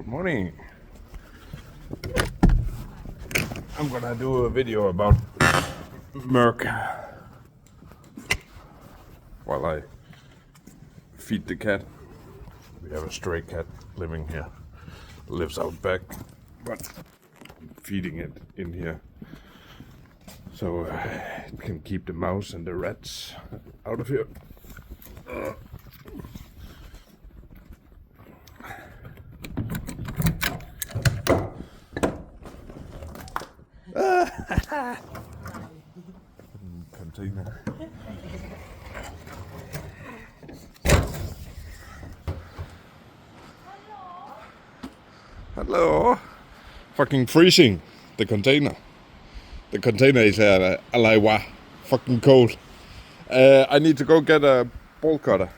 Good morning. I'm gonna do a video about Mearsk while I feed the cat. We have a stray cat living here. Lives out back, but I'm feeding it in here so it can keep the mouse and the rats out of here. Container. Hello. Fucking freezing the container. The container is alive. Fucking cold. I need to go get a ball cutter.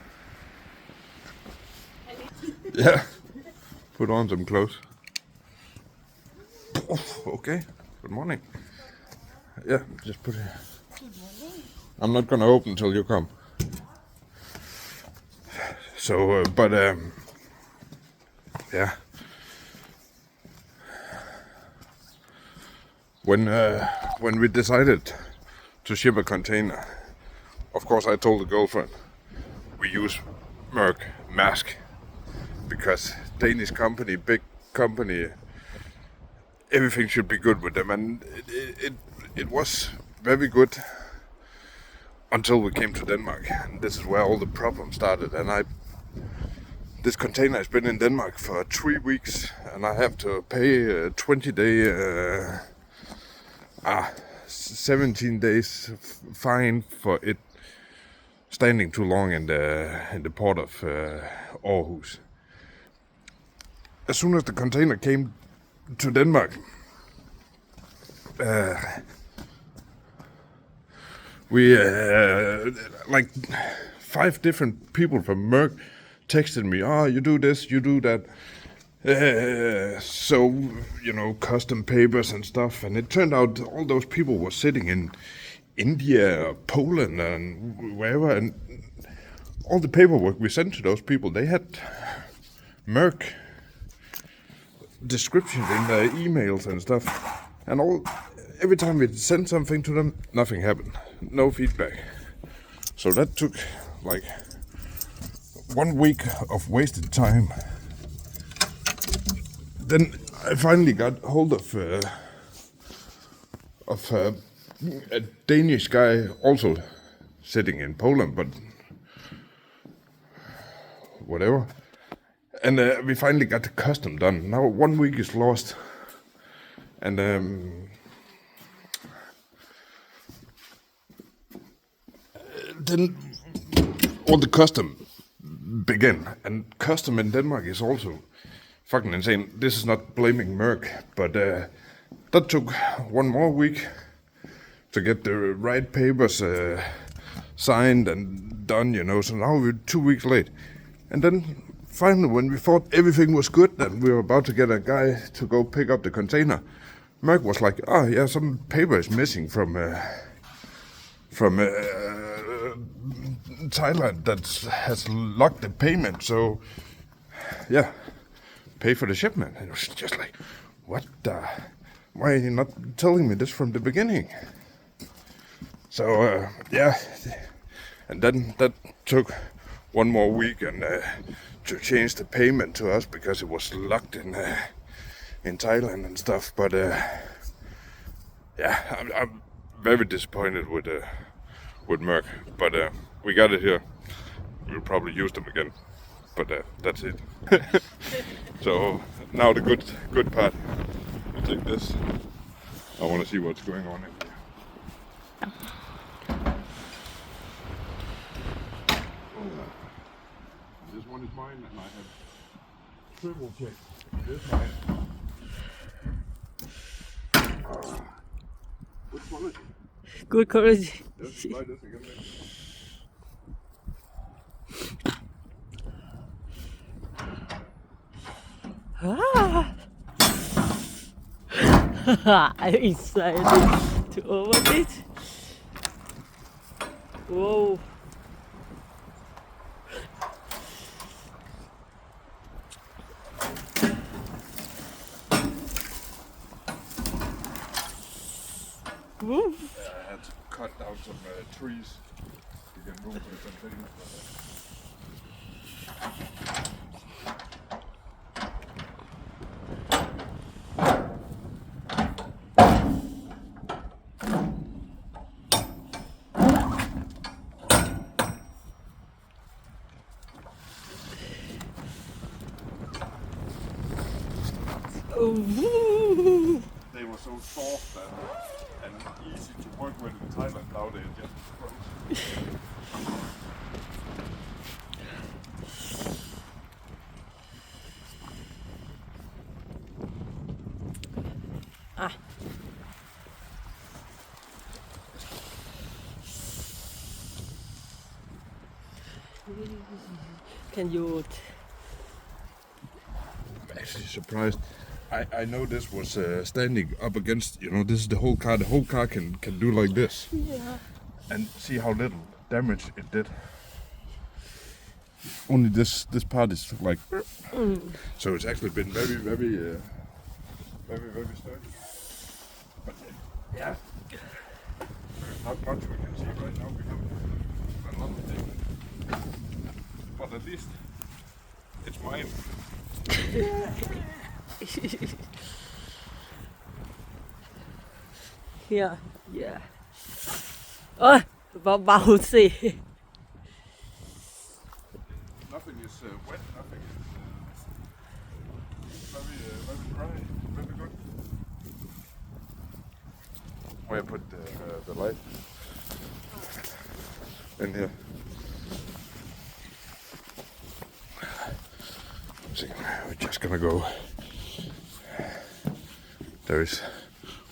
Yeah. Put on some clothes. Okay. Good morning. Yeah, just put it here. I'm not gonna open till you come. So, yeah. When we decided to ship a container, of course I told the girlfriend we use Mearsk because Danish company, big company, everything should be good with them, and it was very good until we came to Denmark, and this is where all the problems started. And this container has been in Denmark for 3 weeks, and I have to pay a 20-day, 17 days fine for it standing too long in the port of Aarhus. As soon as the container came to Denmark, we like 5 different people from Mearsk texted me, you do this, you do that. So, custom papers and stuff. And it turned out all those people were sitting in India, Poland, and wherever. And all the paperwork we sent to those people, they had Mearsk descriptions in their emails and stuff. And every time we sent something to them, nothing happened. No feedback. So that took like 1 week of wasted time. Then I finally got hold of a Danish guy also sitting in Poland, but whatever. And we finally got the custom done. Now 1 week is lost. And then all the custom began. And custom in Denmark is also fucking insane. This is not blaming Mearsk, but that took 1 more week to get the right papers signed and done, so now we're 2 weeks late. And then finally, when we thought everything was good and we were about to get a guy to go pick up the container, Mearsk was like, some paper is missing from Thailand that has locked the payment, so yeah, pay for the shipment. And it was just like, why are you not telling me this from the beginning? So yeah, and then that took 1 more week and to change the payment to us because it was locked in Thailand and stuff. But yeah, I'm very disappointed with Mearsk, but we got it here. We'll probably use them again, but that's it. So now the good part. I'll take this. I want to see what's going on in here. This one is mine, and I have triple checked. This is mine. Good quality. Good quality. Let's try this again. I'm excited to open it. Whoa. I had to cut down some trees to get room for the container. They were so soft and easy to work with in Thailand. Now they're just frozen. Ah. Can you? I'm actually surprised. I know this was standing up against, you know, this is the whole car. The whole car can do like this. Yeah. And see how little damage it did. Only this part is like, so it's actually been very sturdy. But yeah, there's not much we can see right now. We have a lot of things, but at least it's mine. Yeah, yeah. เอ้ยเบาๆสิ Nothing is wet. Nothing is very dry. Very good. Where I put the light in here. See, we're just gonna go. There is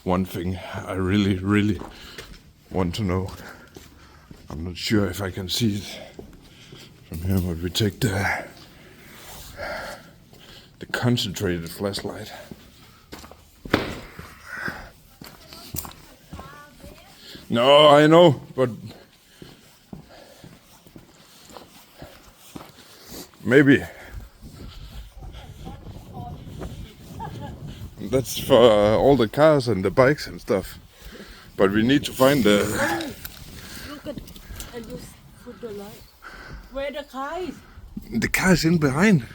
one thing I really want to know. I'm not sure if I can see it from here, but we take the concentrated flashlight. No, I know, but maybe that's for all the cars and the bikes and stuff. But we need to find the. Look at and you put the light. Where the car is? The car is in behind.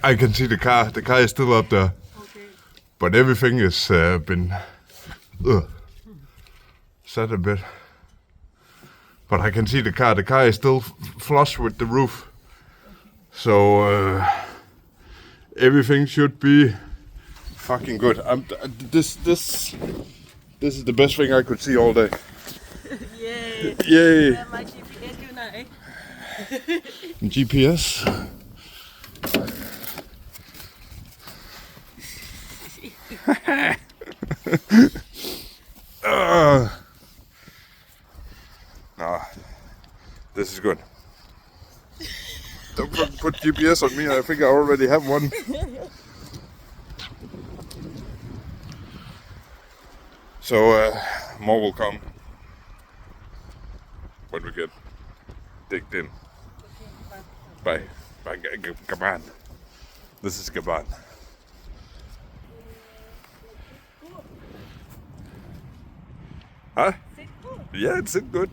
I can see the car. The car is still up there. Okay. But everything has been set a bit. But I can see the car. The car is still flush with the roof. So everything should be fucking good. This is the best thing I could see all day. Yay. Yay! Where my GPS อยู่ไหน GPS. This is good. Don't put GPS on me. I think I already have one. So more will come when we get digged in. Bye. Bye. Gaban. This is Gaban. Huh? Yeah, it's good.